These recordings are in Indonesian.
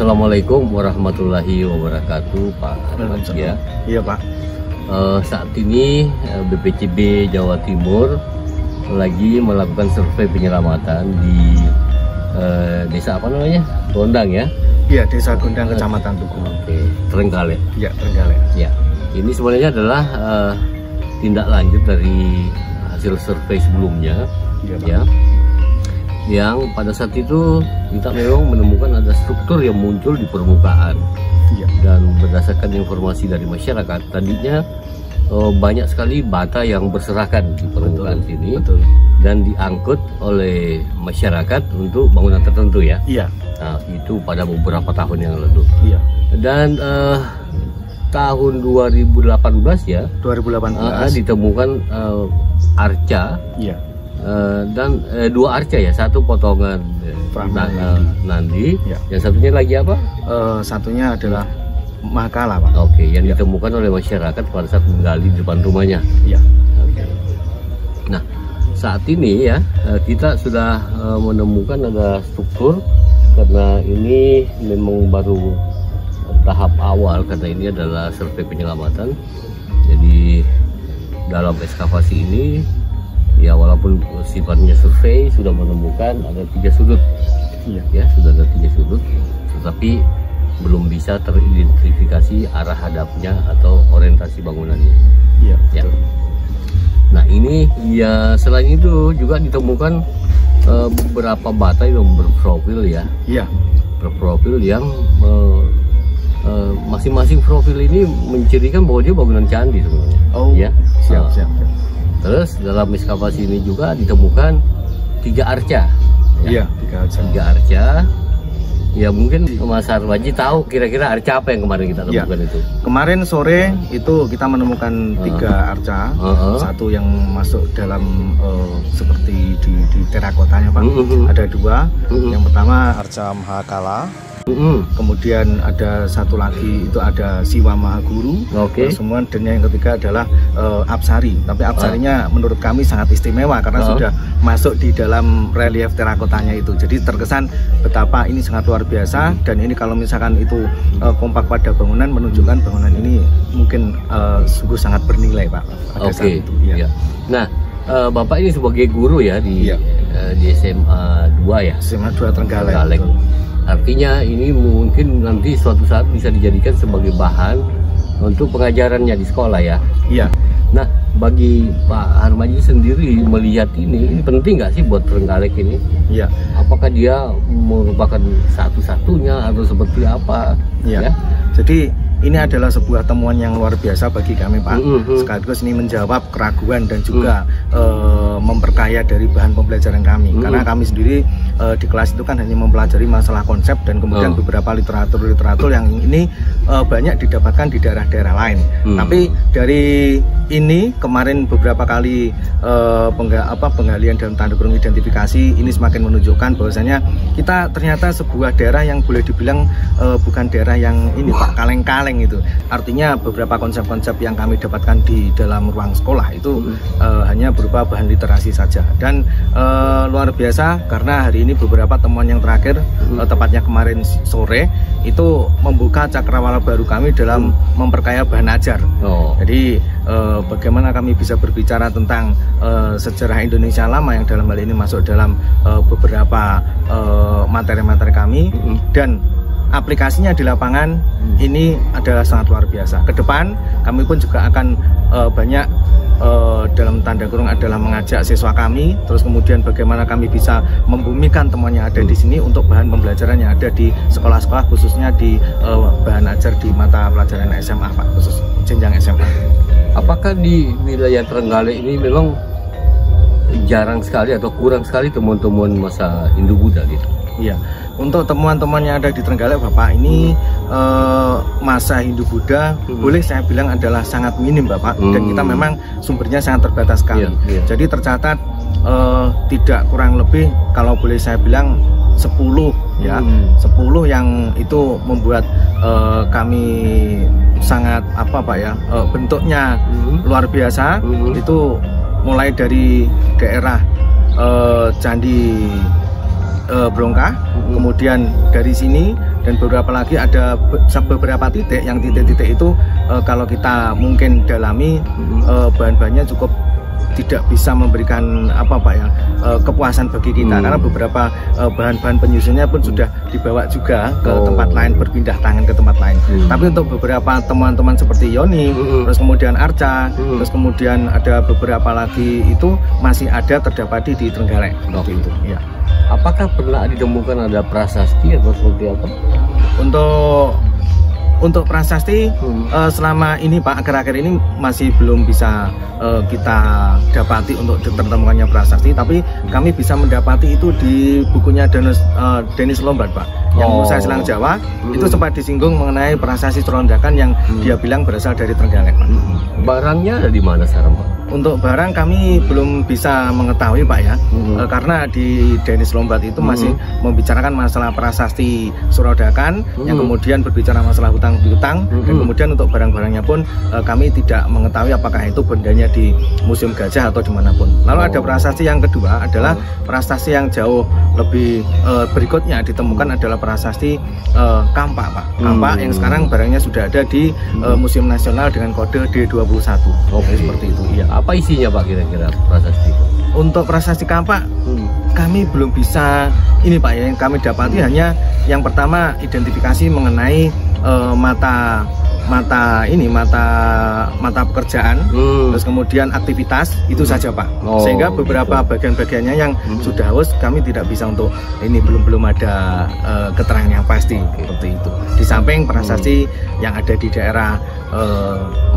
Assalamualaikum warahmatullahi wabarakatuh, Pak Arman ya. Iya Pak. Saat ini BPCB Jawa Timur lagi melakukan survei penyelamatan di desa apa namanya? Gondang ya? Iya, Desa Gondang, Kecamatan Tugu. Oke, Trenggalek. Iya, Trenggalek. Ya, ini sebenarnya adalah tindak lanjut dari hasil survei sebelumnya. Iya, Pak. Ya. Yang pada saat itu kita memang menemukan ada struktur yang muncul di permukaan. Iya. Dan berdasarkan informasi dari masyarakat, tadinya banyak sekali bata yang berserakan di permukaan sini. Betul. Dan diangkut oleh masyarakat untuk bangunan tertentu ya. Iya. Nah, itu pada beberapa tahun yang lalu. Iya. Dan tahun 2018 ya, 2018 ditemukan arca. Iya. Dan dua arca ya, satu potongan nandi, ya. Yang satunya lagi apa? Satunya adalah Mahakala, Pak. Oke, yang ya. ditemukan oleh masyarakat pada saat menggali di depan rumahnya. Iya. Oke. Nah, saat ini ya kita sudah menemukan ada struktur, karena ini memang baru tahap awal, karena ini adalah survei penyelamatan. Jadi dalam ekskavasi ini ya, walaupun sifatnya survei, sudah menemukan ada 3 sudut. Iya. Ya, sudah ada 3 sudut, tetapi belum bisa teridentifikasi arah hadapnya atau orientasi bangunannya. Iya. Ya. Nah, ini ya, selain itu juga ditemukan beberapa bata yang berprofil ya. Iya. Berprofil yang masing-masing profil ini mencirikan bahwa dia bangunan candi sebenarnya. Oh. Ya. Siap. Terus dalam ekskavasi ini juga ditemukan 3 arca. Iya, 3 arca. Ya, mungkin Mas Arwaji tahu kira-kira arca apa yang kemarin kita temukan itu. Kemarin sore itu kita menemukan 3 arca. Satu yang masuk dalam seperti di terakotanya, Pak. Ada 2. Yang pertama arca Mahakala. Kemudian ada satu lagi itu ada Siwa Mahaguru. Oke. Semua, dan yang ketiga adalah Apsari. Tapi Apsarinya menurut kami sangat istimewa karena sudah masuk di dalam relief terakotanya itu. Jadi terkesan betapa ini sangat luar biasa. Dan ini kalau misalkan itu kompak pada bangunan, menunjukkan bangunan ini mungkin sungguh sangat bernilai, Pak. Oke. Ya. Nah, Bapak ini sebagai guru ya di SMA 2 ya. SMA 2 Trenggalek. Artinya ini mungkin nanti suatu saat bisa dijadikan sebagai bahan untuk pengajarannya di sekolah ya. Iya. Nah, bagi Pak Armaji sendiri melihat ini penting nggak sih buat Trenggalek ini? Iya. Apakah dia merupakan satu-satunya atau seperti apa? Iya. Ya? Jadi ini adalah sebuah temuan yang luar biasa bagi kami, Pak. Sekaligus ini menjawab keraguan dan juga memperkaya dari bahan pembelajaran kami. Karena kami sendiri di kelas itu kan hanya mempelajari masalah konsep dan kemudian beberapa literatur yang ini banyak didapatkan di daerah-daerah lain. Tapi dari ini kemarin beberapa kali penggalian dalam tanda kurung identifikasi ini semakin menunjukkan bahwasanya kita ternyata sebuah daerah yang boleh dibilang bukan daerah yang ini, Pak, kaleng-kaleng itu. Artinya beberapa konsep-konsep yang kami dapatkan di dalam ruang sekolah itu hanya berupa bahan literasi saja. Dan luar biasa karena hari ini beberapa temuan yang terakhir, tepatnya kemarin sore, itu membuka cakrawala baru kami dalam memperkaya bahan ajar. Jadi bagaimana kami bisa berbicara tentang sejarah Indonesia lama yang dalam hal ini masuk dalam beberapa materi-materi kami, dan aplikasinya di lapangan ini adalah sangat luar biasa. Kedepan kami pun juga akan banyak dalam tanda kurung adalah mengajak siswa kami, terus kemudian bagaimana kami bisa membumikan temuan yang ada di sini untuk bahan pembelajaran yang ada di sekolah-sekolah, khususnya di bahan ajar di mata pelajaran SMA, Pak, khusus jenjang SMA. Apakah di wilayah Trenggalek ini memang jarang sekali atau kurang sekali temuan-temuan masa Hindu-Buddha gitu? Iya, untuk temuan-temuan yang ada di Trenggalek, Bapak, ini masa Hindu-Buddha boleh saya bilang adalah sangat minim, Bapak. Dan kita memang sumbernya sangat terbatas sekali. Jadi tercatat tidak kurang lebih, kalau boleh saya bilang 10 ya, 10 yang itu membuat kami sangat Pak ya, bentuknya luar biasa. Itu mulai dari daerah Candi Brongkah, kemudian dari sini dan beberapa lagi ada beberapa titik yang titik-titik itu kalau kita mungkin dalami bahan-bahannya cukup tidak bisa memberikan apa Pak ya kepuasan bagi kita, karena beberapa bahan-bahan penyusunnya pun sudah dibawa juga ke tempat lain, berpindah tangan ke tempat lain. Tapi untuk beberapa teman-teman seperti Yoni, terus kemudian Arca, terus kemudian ada beberapa lagi itu masih ada terdapati di Trenggalek itu. Ya. Apakah pernah ditemukan ada prasasti atau seperti apa? Untuk prasasti selama ini Pak, akhir-akhir ini masih belum bisa kita dapati untuk ditemukannya prasasti, tapi kami bisa mendapati itu di bukunya Dennis Lombard Pak, yang Nusa Silang Jawa itu sempat disinggung mengenai prasasti Cerondakan yang dia bilang berasal dari Trenggalek Pak. Barangnya ada di mana sekarang Pak? Untuk barang kami belum bisa mengetahui Pak ya, karena di Dennis Lombard itu masih membicarakan masalah prasasti Cerondakan, yang kemudian berbicara masalah hutang piutang, dan kemudian untuk barang-barangnya pun kami tidak mengetahui apakah itu bendanya di Museum Gajah atau dimanapun. Lalu ada prasasti yang kedua adalah prasasti yang jauh lebih berikutnya ditemukan adalah prasasti Kampak Pak. Kampak yang sekarang barangnya sudah ada di Museum Nasional dengan kode D21. Seperti itu. Iya. Apa isinya Pak kira-kira prasasti? Untuk prasasti Kampak kami belum bisa ini Pak ya, yang kami dapati hanya yang pertama identifikasi mengenai mata pekerjaan, terus kemudian aktivitas itu saja Pak. Sehingga beberapa bagian-bagiannya yang sudah haus kami tidak bisa untuk ini, belum ada keterangan yang pasti seperti itu. Di samping prasasti yang ada di daerah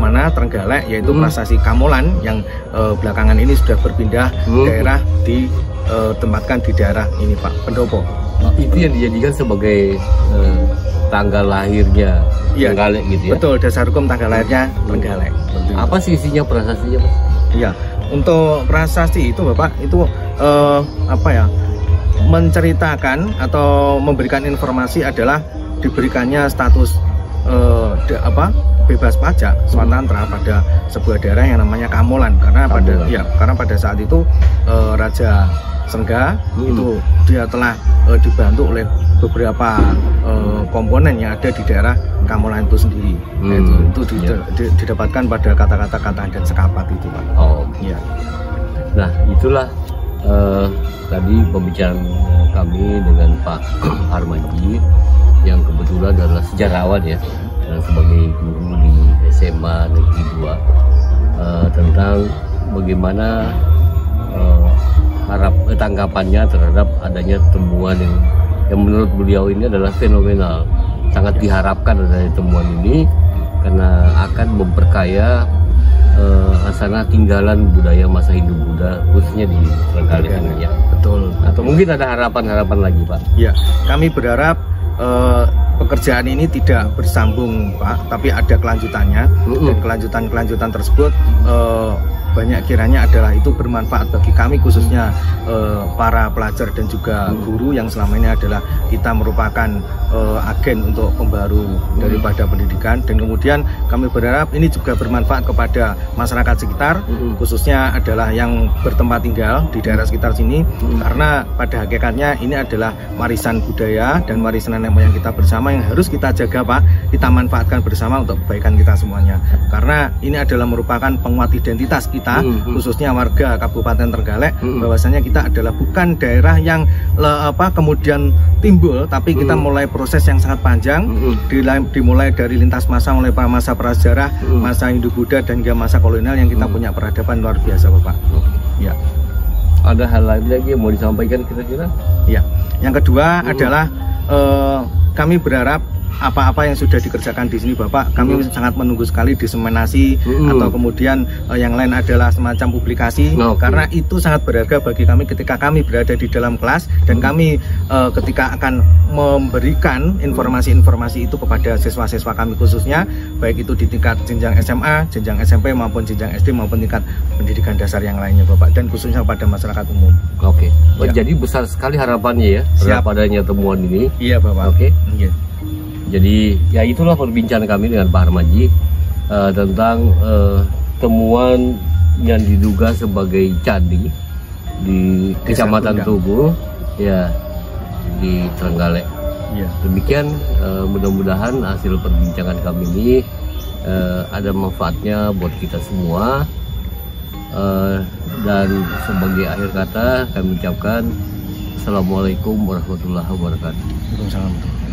Trenggalek, yaitu prasasti Kamolan yang belakangan ini sudah berpindah daerah ditempatkan di daerah ini Pak, Pendopo. Itu yang dijadikan sebagai tanggal lahirnya Trenggalek gitu ya? Betul, dasar hukum tanggal lahirnya Trenggalek. Apa sih isinya prasastinya Pak? Iya, untuk prasasti itu Bapak itu menceritakan atau memberikan informasi adalah diberikannya status bebas pajak Swatantra pada sebuah daerah yang namanya Kamolan, karena pada saat itu Raja Sengga itu dia telah dibantu oleh beberapa komponen yang ada di daerah Kamolan itu sendiri. Itu didapatkan pada kata-kata Kataan dan Sekapat itu Pak. Nah itulah tadi pembicaraan kami dengan Pak Harmaji yang kebetulan adalah sejarawan ya, dan sebagai guru di SMA Negeri 2 tentang bagaimana tanggapannya terhadap adanya temuan yang menurut beliau ini adalah fenomenal. Sangat diharapkan dari temuan ini karena akan memperkaya hasanah tinggalan budaya masa Hindu-Buddha khususnya di Trenggalek ini ya. Betul. Atau mungkin ada harapan-harapan lagi Pak? Ya, kami berharap pekerjaan ini tidak bersambung Pak, tapi ada kelanjutannya, dan kelanjutan tersebut banyak kiranya adalah itu bermanfaat bagi kami, khususnya para pelajar dan juga guru yang selama ini adalah kita merupakan agen untuk pembaru daripada pendidikan, dan kemudian kami berharap ini juga bermanfaat kepada masyarakat sekitar, khususnya adalah yang bertempat tinggal di daerah sekitar sini, karena pada hakikatnya ini adalah warisan budaya dan warisan nenek moyang kita bersama yang harus kita jaga Pak, kita manfaatkan bersama untuk kebaikan kita semuanya, karena ini adalah merupakan penguat identitas kita, khususnya warga Kabupaten Trenggalek, bahwasanya kita adalah bukan daerah yang kemudian timbul, tapi kita mulai proses yang sangat panjang, dimulai dari lintas masa, mulai masa prasejarah, masa Hindu-Buddha, dan hingga masa kolonial yang kita punya peradaban luar biasa Bapak. Ya. Ada hal lain lagi yang mau disampaikan kira-kira? Ya. Yang kedua adalah kami berharap apa-apa yang sudah dikerjakan di sini Bapak, kami sangat menunggu sekali diseminasi atau kemudian yang lain adalah semacam publikasi, karena itu sangat berharga bagi kami ketika kami berada di dalam kelas dan kami ketika akan memberikan informasi-informasi itu kepada siswa-siswa kami, khususnya baik itu di tingkat jenjang SMA, jenjang SMP maupun jenjang SD maupun tingkat pendidikan dasar yang lainnya Bapak, dan khususnya pada masyarakat umum. Jadi besar sekali harapannya ya terhadap adanya temuan ini. Iya Bapak. Jadi ya itulah perbincangan kami dengan Pak Harmaji tentang temuan yang diduga sebagai candi di Kecamatan Tugu ya di Trenggalek. Ya. Demikian mudah-mudahan hasil perbincangan kami ini ada manfaatnya buat kita semua. Dan sebagai akhir kata kami ucapkan Assalamualaikum warahmatullahi wabarakatuh. Waalaikumsalam.